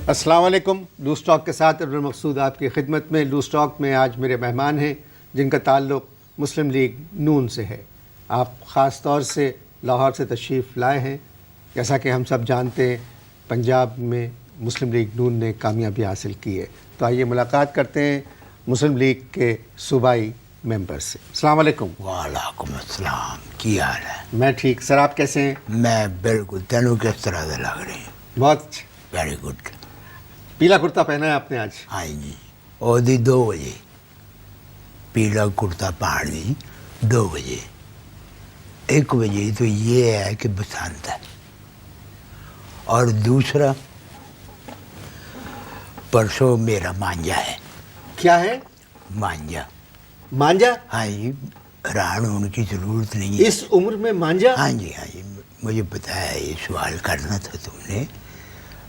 السلام علیکم. Loose talk کے ساتھ عبد المقصود آپ کی خدمت میں. لوز ٹاک میں آج میرے مہمان ہیں جن کا تعلق مسلم لیگ نون سے ہے. آپ خاص طور سے لاہور سے تشریف لائے ہیں. جیسا کہ ہم سب جانتے ہیں پنجاب میں مسلم لیگ نون نے کامیابی حاصل کی ہے. تو آئیے ملاقات کرتے ہیں مسلم لیگ کے صوبائی ممبر سے. السلام علیکم. وعلیکم السلام. کی حال ہے؟ میں ٹھیک. سر آپ کیسے ہیں؟ میں بالکل. تینوں کس طرح سے لگ رہے ہیں؟ بہت اچھا. Very good. پیلا کرتا پہنا ہے آپ نے آج؟ ہاں جی. اور 2 بجے پیلا کرتا پہن دی 2 بجے. 1 بجے تو یہ ہے کہ بسنت ہے، اور دوسرا پرسوں میرا مانجا ہے. کیا ہے؟ مانجا. مانجا؟ ہاں جی. حیران ہونے کی ضرورت نہیں ہے. اس عمر میں مانجا؟ ہاں جی ہاں جی. مجھے پتا ہے یہ سوال کرنا تھا تم نے.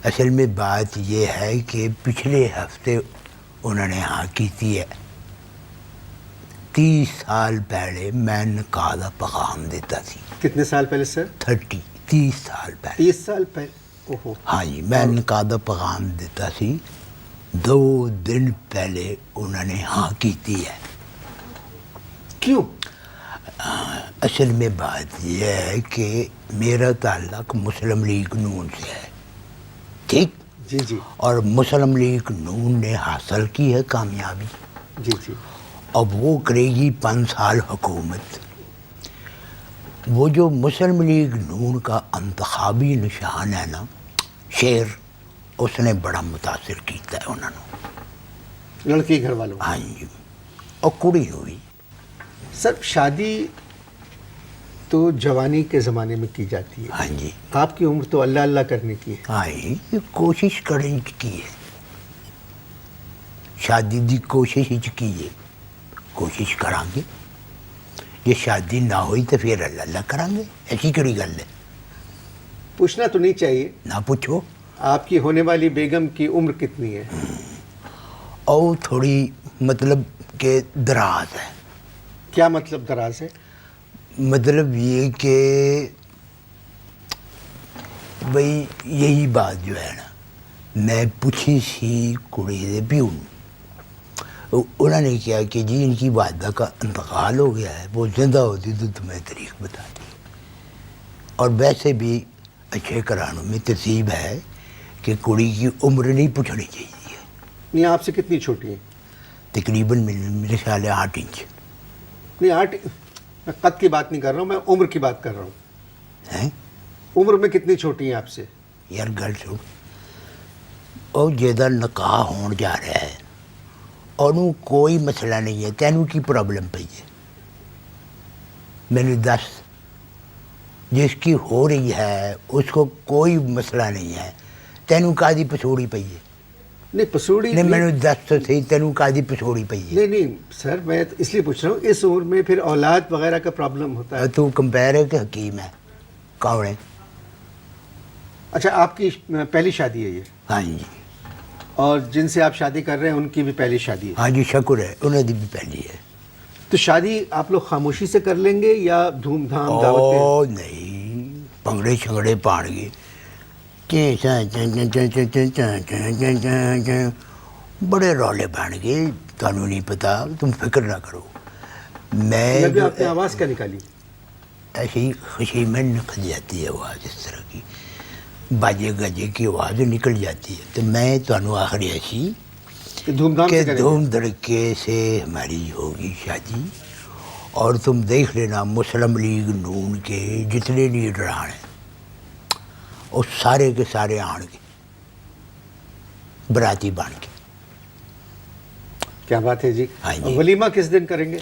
اصل میں بات یہ ہے کہ پچھلے ہفتے انہوں نے ہاں کی تھی ہے. 30 سال پہلے میں نکاح کا پیغام دیتا تھی. کتنے سال پہلے سر؟ 30 سال پہلے. 30 سال پہلے. اوہو. ہاں جی. میں نکاح کا پیغام دیتا تھی. 2 دن پہلے انہوں نے ہاں کی تھی ہے. کیوں؟ اصل میں بات یہ ہے کہ میرا تعلق مسلم لیگ نون سے ہے. ٹھیک. جی جی. اور مسلم لیگ نون نے حاصل کی ہے کامیابی. جی جی. اب وہ کرے گی 5 سال حکومت. وہ جو مسلم لیگ نون کا انتخابی نشان ہے نا، شیر، اس نے بڑا متاثر کیتا ہے انہوں نے. لڑکی گھر والوں؟ ہاں جی. اور کڑی ہوئی. سر شادی تو جوانی کے زمانے میں کی جاتی ہے. ہاں جی. آپ کی عمر تو اللہ اللہ کرنے کی ہے. ہاں جی. کوشش کریں کی ہے. شادی دی کوشش کی ہے. کوشش کریں گے. یہ شادی نہ ہوئی تو پھر اللہ اللہ کریں گے. ایسی کڑی گل ہے. پوچھنا تو نہیں چاہیے. نہ پوچھو. آپ کی ہونے والی بیگم کی عمر کتنی ہے؟ اور تھوڑی مطلب کہ دراز ہے. کیا مطلب دراز ہے؟ مطلب یہ کہ بھئی یہی بات جو ہے نا، میں پوچھی سی کڑی دے پیو، انہوں نے کیا کہ جی ان کی والدہ کا انتقال ہو گیا ہے، وہ زندہ ہوتی تو تمہیں تاریخ بتاتی. اور ویسے بھی اچھے گھرانوں میں ترتیب ہے کہ کڑی کی عمر نہیں پوچھنی چاہیے. نہیں. آپ سے کتنی چھوٹی ہیں؟ تقریباً میرے خیال ہے 8 انچ. نہیں 8. میں قد کی بات نہیں کر رہا ہوں، میں عمر کی بات کر رہا ہوں. ہیں؟ عمر میں کتنی چھوٹی ہیں آپ سے؟ یار گل سن. اور جیدہ نکاح ہون جا رہا ہے، انہوں کوئی مسئلہ نہیں ہے. تینوں کی پرابلم پہ ہے. میں نے 10 جس کی ہو رہی ہے اس کو کوئی مسئلہ نہیں ہے. تینوں کا دی پسوڑی پہ ہے. نہیں پسوڑی نہیں. میں نے 10 تو صحیح. تینوں کا دی پسوڑی پہ ہے. نہیں نہیں سر، میں اس لیے پوچھ رہا ہوں اس عمر میں پھر اولاد وغیرہ کا پرابلم ہوتا ہے. تو کمپیر ہے کہ حکیم ہے؟ کون ہے؟ اچھا آپ کی پہلی شادی ہے یہ؟ ہاں جی. اور جن سے آپ شادی کر رہے ہیں ان کی بھی پہلی شادی ہے؟ ہاں جی. شکر ہے. انہیں دی بھی پہلی ہے. تو شادی آپ لوگ خاموشی سے کر لیں گے یا دھوم دھام دعوت پہ؟ او نہیں، پنگڑے چھنگڑے پان گے. بڑے رولے بن گئے. تمہیں نہیں پتا. تم فکر نہ کرو. میں بھی آپ نے آواز کیا نکالی؟ ایسی خوشی میں نکل جاتی ہے آواز اس طرح کی. باجے گاجے کی آواز نکل جاتی ہے. تو میں تمہیں آخری ایسی دھوم دھام کہ سے کریں گے. دھوم دھڑکے سے ہماری ہوگی شادی. اور تم دیکھ لینا مسلم لیگ نون کے جتنے لیڈر ہیں وہ سارے کے سارے آن گے براتی بن کے. کیا بات ہے جی. ہاں جی. ولیمہ کس دن کریں گے؟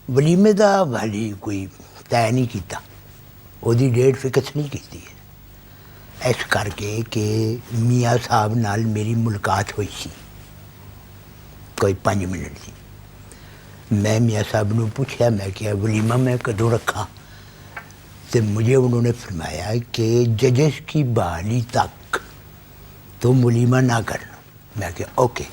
ولیمے دا والی کوئی طے نہیں کیتا. وہ دی ڈیٹ فکس نہیں کیتی ہے. اس کر کے کہ میاں صاحب نال میری ملاقات ہوئی سی کوئی 5 منٹ کی. میں میاں صاحب نے پوچھا، میں کیا ولیمہ میں کدوں رکھا؟ تو مجھے انہوں نے فرمایا کہ ججز کی بحالی تک تم ولیمہ نہ کرنا. میں کہا اوکے.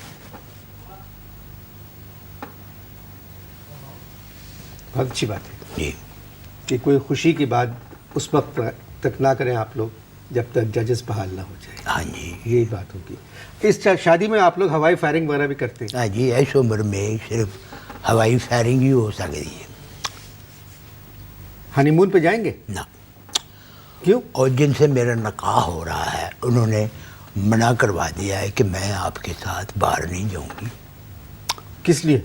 بہت اچھی بات ہے جی. کہ کوئی خوشی کی بات اس وقت تک نہ کریں آپ لوگ جب تک ججز بحال نہ ہو جائے. ہاں جی یہی بات ہوگی. اس شادی میں آپ لوگ ہوائی فائرنگ وغیرہ بھی کرتے ہیں؟ ہاں جی، اس عمر میں صرف ہوائی فائرنگ ہی ہو سکتی ہے. ہنی مون پہ جائیں گے؟ نہ. کیوں؟ اور جن سے میرا نکاح ہو رہا ہے انہوں نے منع کروا دیا ہے کہ میں آپ کے ساتھ باہر نہیں جاؤں گی. کس لیے؟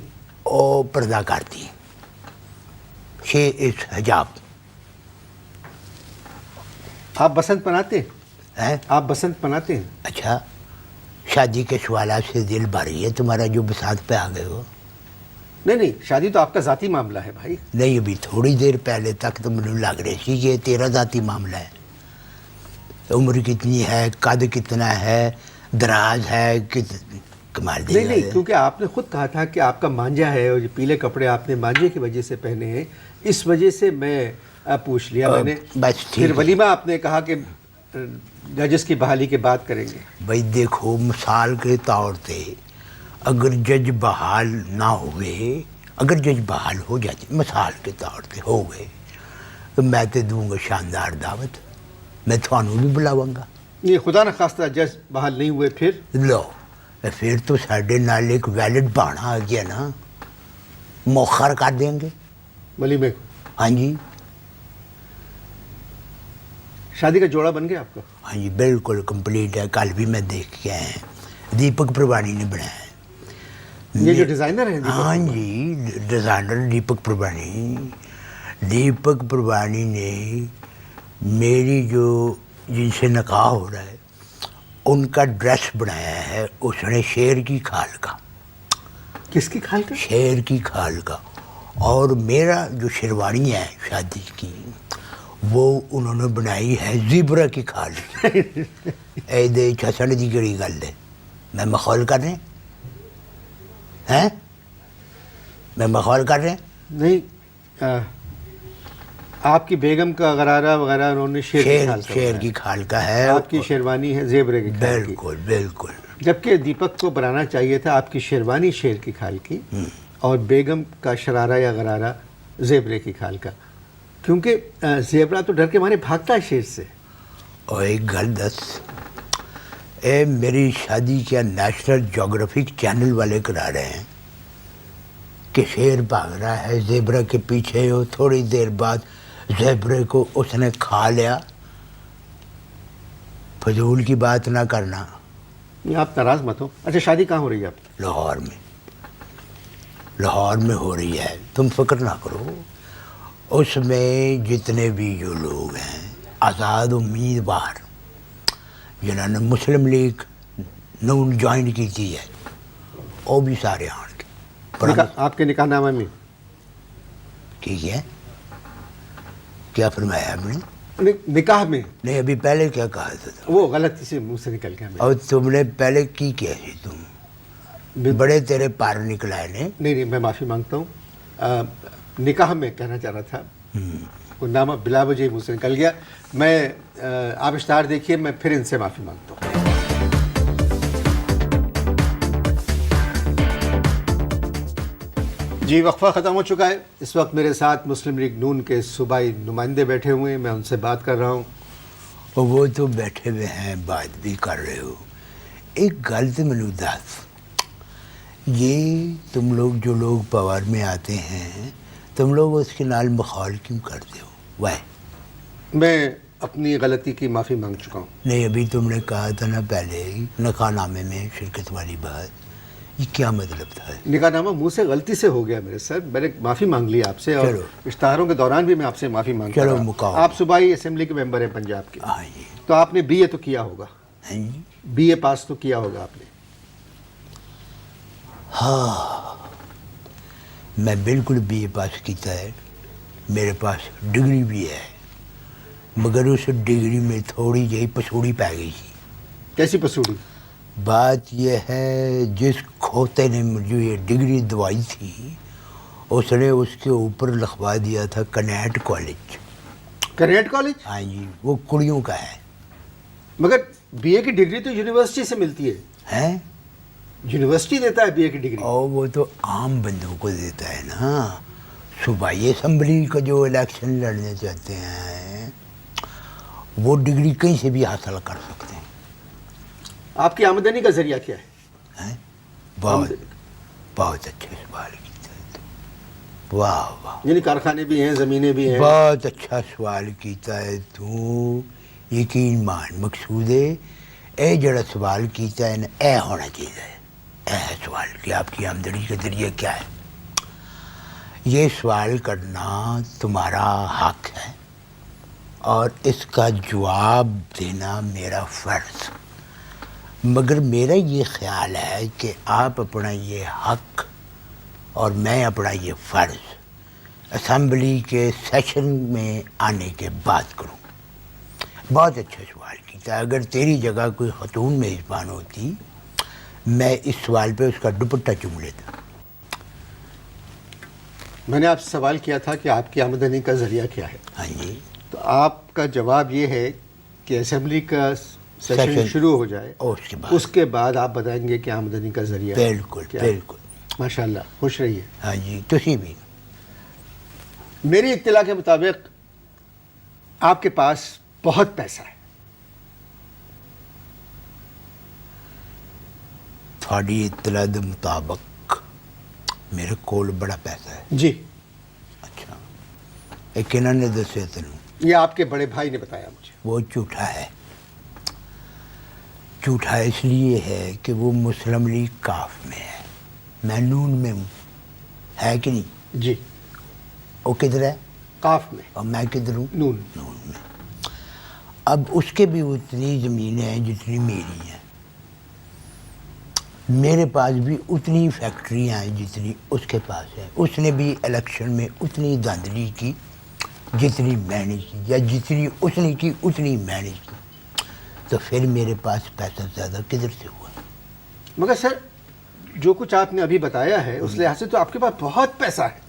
اور پردہ کرتی ہیں. شے اس حجاب. آپ بسنت مناتے ہیں؟ ہیں؟ آپ بسنت مناتے ہیں؟ اچھا، شادی کے سوالات سے دل بھری ہے تمہارا جو بسات پہ آ گئے ہو. نہیں، شادی تو آپ کا ذاتی معاملہ ہے بھائی. نہیں، ابھی تھوڑی دیر پہلے تک تو مجھے لگ رہی تھی کہ تیرا ذاتی معاملہ ہے. عمر کتنی ہے، قد کتنا ہے، دراز ہے، کمال دے گا. نہیں، کیونکہ آپ نے خود کہا تھا کہ آپ کا مانجا ہے اور یہ پیلے کپڑے آپ نے مانجے کی وجہ سے پہنے ہیں، اس وجہ سے میں پوچھ لیا میں نے. بس ٹھیک پھر ہے. ولیمہ آپ نے کہا کہ ججز کی بحالی کے بعد کریں گے. بھائی دیکھو، مثال کے طور پہ اگر جج بحال نہ ہوئے، اگر جج بحال ہو جاتے مثال کے طور پہ ہو گئے تو میں تو دوں گا شاندار دعوت. میں تھانوں بھی بلاواں گا. یہ خدا نہ خواستہ جج بحال نہیں ہوئے پھر؟ لو، پھر تو ساڈے نال ایک ویلڈ بہانا آ گیا نا، مؤخر کر دیں گے. ولیمے کو؟ ہاں جی. شادی کا جوڑا بن گیا آپ کا؟ ہاں جی بالکل کمپلیٹ ہے. کل بھی میں دیکھ کے آیا ہیں. دیپک پروانی نے بنایا ہے. یہ جو ڈیزائنر ہیں؟ ہاں جی، ڈیزائنر دیپک پروانی. دیپک پروانی نے میری جو جن سے نکاح ہو رہا ہے ان کا ڈریس بنایا ہے. اس نے شیر کی کھال کا. کس کی کھال کا؟ شیر کی کھال کا. اور میرا جو شیروانی ہے شادی کی وہ انہوں نے بنائی ہے زیبرا کی کھال کی. اے دے چھسن دی کہڑی گل ہے؟ میں مخول کر رہے ہیں؟ میں مخول کر رہے ہیں؟ نہیں، آپ کی بیگم کا غرارہ وغیرہ انہوں نے شیر کی کھال کا ہے. آپ کی شیروانی ہے زیبرے کی کھال کی. بالکل بالکل. جبکہ دیپک کو بنانا چاہیے تھا آپ کی شیروانی شیر کی کھال کی اور بیگم کا شرارہ یا غرارہ زیبرے کی کھال کا، کیونکہ زیبرا تو ڈر کے مارے بھاگتا ہے شیر سے. اور ایک گل دس، اے میری شادی کیا نیشنل جیوگرافک چینل والے کرا رہے ہیں کہ شیر بھاگ رہا ہے زیبرا کے پیچھے ہو، تھوڑی دیر بعد زیبرے کو اس نے کھا لیا. فضول کی بات نہ کرنا. آپ ناراض مت ہو. اچھا، شادی کہاں ہو رہی ہے آپ کی؟ لاہور میں. لاہور میں ہو رہی ہے، تم فکر نہ کرو. اس میں جتنے بھی جو لوگ ہیں آزاد امیدوار جنہوں نے مسلم لیگ نون جوائن کی تھی ہے وہ بھی سارے آن کے. آپ کے نکاح نامہ میں ٹھیک ہے. کیا فرمایا ہم نے؟ نکاح میں نہیں، ابھی پہلے کیا کہا تھا؟ وہ غلطی سے منہ سے نکل گیا. اور تم نے پہلے کی کیا تھی؟ تم بڑے تیرے پار نکلائے نے. نہیں، میں معافی مانگتا ہوں. نکاح میں کہنا چاہ رہا تھا، وہ نامہ بلا وجہ منہ سے نکل گیا. میں آپ اشتہار دیکھیے، میں پھر ان سے معافی مانگتا ہوں. جی، وقفہ ختم ہو چکا ہے. اس وقت میرے ساتھ مسلم لیگ نون کے صوبائی نمائندے بیٹھے ہوئے ہیں، میں ان سے بات کر رہا ہوں. اور وہ تو بیٹھے ہوئے ہیں، بات بھی کر رہے ہو. ایک گل تو مجھے دس، یہ تم لوگ جو لوگ پاور میں آتے ہیں تم لوگ اس کے نال مخال کیوں کرتے ہو؟ وائی؟ میں اپنی غلطی کی معافی مانگ چکا ہوں. نہیں، ابھی تم نے کہا تھا نا پہلے نکاح نامے میں شرکت والی بات، یہ کیا مطلب تھا؟ نکاح نامہ منہ سے غلطی سے ہو گیا میرے سر. میں نے معافی مانگ لی آپ سے، اور اشتہاروں کے دوران بھی میں آپ سے معافی مانگتا چلو رہا. مکاؤ. آپ صوبائی اسمبلی کے ممبر ہیں پنجاب کے، ہاں جی. تو آپ نے بی اے تو کیا ہوگا. ہاں جی. بی اے پاس تو کیا ہوگا آپ نے. ہاں، میں بالکل بی اے پاس کیتا ہے. میرے پاس ڈگری بھی ہے، مگر اس ڈگری میں تھوڑی جہی پسوڑی پی گئی تھی. کیسی پسوڑی؟ بات یہ ہے، جس کھوتے نے مجھے یہ ڈگری دوائی تھی اس نے اس کے اوپر لکھوا دیا تھا کنیٹ کالج. کنیٹ کالج؟ ہاں جی، وہ کڑیوں کا ہے. مگر بی اے کی ڈگری تو یونیورسٹی سے ملتی ہے. ہیں؟ یونیورسٹی دیتا ہے بی اے کی ڈگری. اور وہ تو عام بندوں کو دیتا ہے نا. صوبائی اسمبلی کا جو الیکشن لڑنے چاہتے ہیں وہ ڈگری کہیں سے بھی حاصل کر سکتے ہیں. آپ کی آمدنی کا ذریعہ کیا ہے؟ بہت بہت اچھے سوال کیتا ہے. واہ واہ، یعنی کارخانے بھی ہیں، زمینیں بھی ہیں. بہت اچھا سوال کیتا ہے تو. یقین مان مقصود ہے اے جڑا سوال کیتا ہے نا، اے ہونا چاہیے. اے سوال کہ آپ کی آمدنی کا ذریعہ کیا ہے. یہ سوال کرنا تمہارا حق ہے اور اس کا جواب دینا میرا فرض. مگر میرا یہ خیال ہے کہ آپ اپنا یہ حق اور میں اپنا یہ فرض اسمبلی کے سیشن میں آنے کے بعد کروں. بہت اچھا سوال کیتا ہے. اگر تیری جگہ کوئی خاتون میزبان ہوتی میں اس سوال پہ اس کا دوپٹہ چوم لیتا. میں نے آپ سے سوال کیا تھا کہ آپ کی آمدنی کا ذریعہ کیا ہے. ہاں جی. تو آپ کا جواب یہ ہے کہ اسمبلی کا سیشن شروع ہو جائے، اس کے بعد آپ بتائیں گے کہ آمدنی کا ذریعہ بالکل کیا ہے. بالکل. ماشاءاللہ، خوش رہیے. ہاں جی، تسی بھی. میری اطلاع کے مطابق آپ کے پاس بہت پیسہ ہے. تھوڑی اطلاع دے مطابق میرے کول بڑا پیسہ ہے. جی. اچھا، ایک انہوں نے دسے تینوں. یہ آپ کے بڑے بھائی نے بتایا مجھے. وہ جھوٹا ہے. جھوٹا اس لیے ہے کہ وہ مسلم لیگ کاف میں ہے، میں نون میں ہوں. ہے کہ نہیں؟ جی. وہ کدھر ہے؟ کاف میں. اور میں کدھر ہوں؟ نون. نون میں. اب اس کے بھی اتنی زمینیں ہیں جتنی میری ہیں، میرے پاس بھی اتنی فیکٹریاں ہیں جتنی اس کے پاس ہے. اس نے بھی الیکشن میں اتنی دھاندلی کی جتنی میں نے کی، یا جتنی اس نے کی اتنی میں نے کی. تو پھر میرے پاس پیسہ زیادہ کدھر سے ہوا؟ مگر سر، جو کچھ آپ نے ابھی بتایا ہے اس لحاظ سے تو آپ کے پاس بہت پیسہ ہے.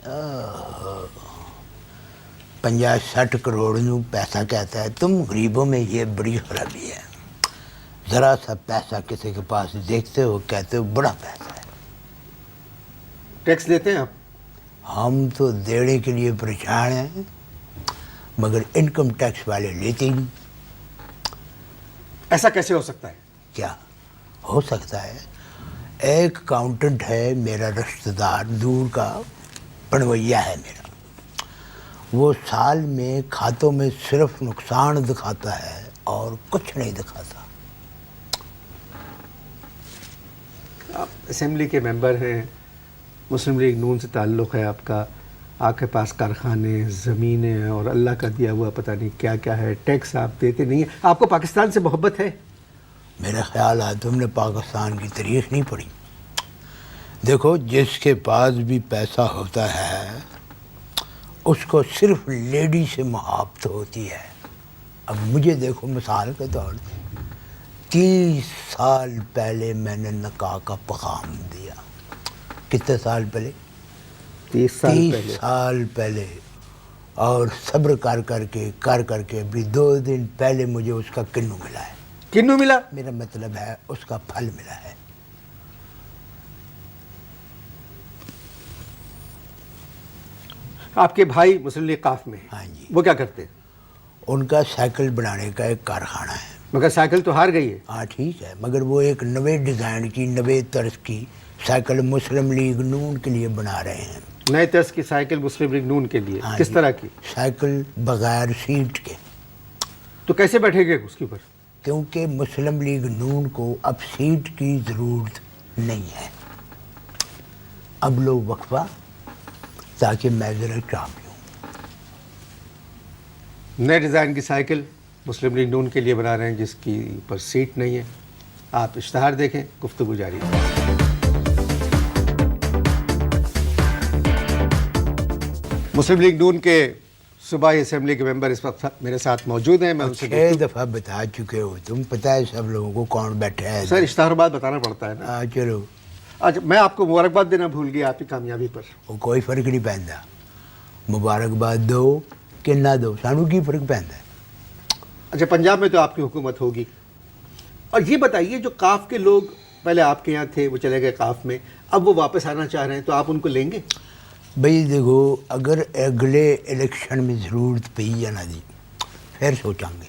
50-60 کروڑ نو پیسہ کہتا ہے. تم غریبوں میں یہ بڑی خرابی ہے. ذرا سا پیسہ کسی کے پاس دیکھتے ہو کہتے ہو بڑا پیسہ ہے. ٹیکس دیتے ہیں آپ؟ ہم تو دینے کے لیے پریشان ہیں، مگر انکم ٹیکس والے لیتے ہی نہیں. ایسا کیسے ہو سکتا ہے؟ کیا ہو سکتا ہے؟ ایک اکاؤنٹنٹ ہے میرا رشتہ دار، دور کا پڑویا ہے میرا. وہ سال میں کھاتوں میں صرف نقصان دکھاتا ہے اور کچھ نہیں دکھاتا. آپ اسمبلی کے ممبر ہیں، مسلم لیگ نون سے تعلق ہے آپ کا، آپ کے پاس کارخانے، زمینیں اور اللہ کا دیا ہوا پتہ نہیں کیا کیا ہے. ٹیکس آپ دیتے نہیں ہیں. آپ کو پاکستان سے محبت ہے؟ میرا خیال ہے تم نے پاکستان کی تاریخ نہیں پڑھی. دیکھو، جس کے پاس بھی پیسہ ہوتا ہے اس کو صرف لیڈی سے محبت ہوتی ہے. اب مجھے دیکھو مثال کے طور پہ 30 سال پہلے میں نے نکاح کا پیغام دیا. کتنے سال پہلے؟ 30 سال پہلے. اور صبر کر کر کے ابھی 2 دن پہلے مجھے اس کا کنو ملا ہے. کنو ملا؟ میرا مطلب ہے اس کا پھل ملا ہے. آپ کے بھائی مسلم لیگ قاف میں ہیں. ہاں جی. وہ کیا کرتے ہیں؟ ان کا سائیکل بنانے کا ایک کارخانہ ہے. مگر سائیکل تو ہار گئی ہے. ہاں ٹھیک ہے، مگر وہ ایک نوے ڈیزائن کی، نوے طرز کی سائیکل مسلم لیگ نون کے لیے بنا رہے ہیں. نئے طرز کی سائیکل مسلم لیگ نون کے لیے؟ کس طرح کی سائیکل؟ بغیر سیٹ کے. تو کیسے بیٹھے گے اس کے اوپر؟ کیونکہ مسلم لیگ نون کو اب سیٹ کی ضرورت نہیں ہے. اب لو وقفہ تاکہ میں ذرا چاہ پیوں. نئے ڈیزائن کی سائیکل مسلم لیگ نون کے لیے بنا رہے ہیں جس کی اوپر سیٹ نہیں ہے. آپ اشتہار دیکھیں، گفتگو جاری ہے. مسلم لیگ نون کے صوبائی اسمبلی کے ممبر اس وقت میرے ساتھ موجود ہیں. میں ان سے 6 دفعہ بتا چکے ہو تم، پتہ ہے سب لوگوں کو کون بیٹھا ہے. سر اشتہار بعد بتانا پڑتا ہے نا. چلو. اچھا، میں آپ کو مبارکباد دینا بھول گیا آپ کی کامیابی پر. وہ کوئی فرق نہیں پہنتا، مبارکباد دو کہ نہ دو، سانو کی فرق پہنتا ہے. اچھا، پنجاب میں تو آپ کی حکومت ہوگی. اور یہ بتائیے، جو قاف کے لوگ پہلے آپ کے یہاں تھے وہ چلے گئے قاف میں، اب وہ واپس آنا چاہ رہے ہیں، تو آپ ان کو لیں گے؟ بھئی دیکھو، اگر اگلے الیکشن میں ضرورت پئی یا نہ دی پھر سوچاں گے.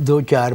2-4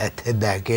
ਇੱਥੇ ਬਹਿ ਕੇ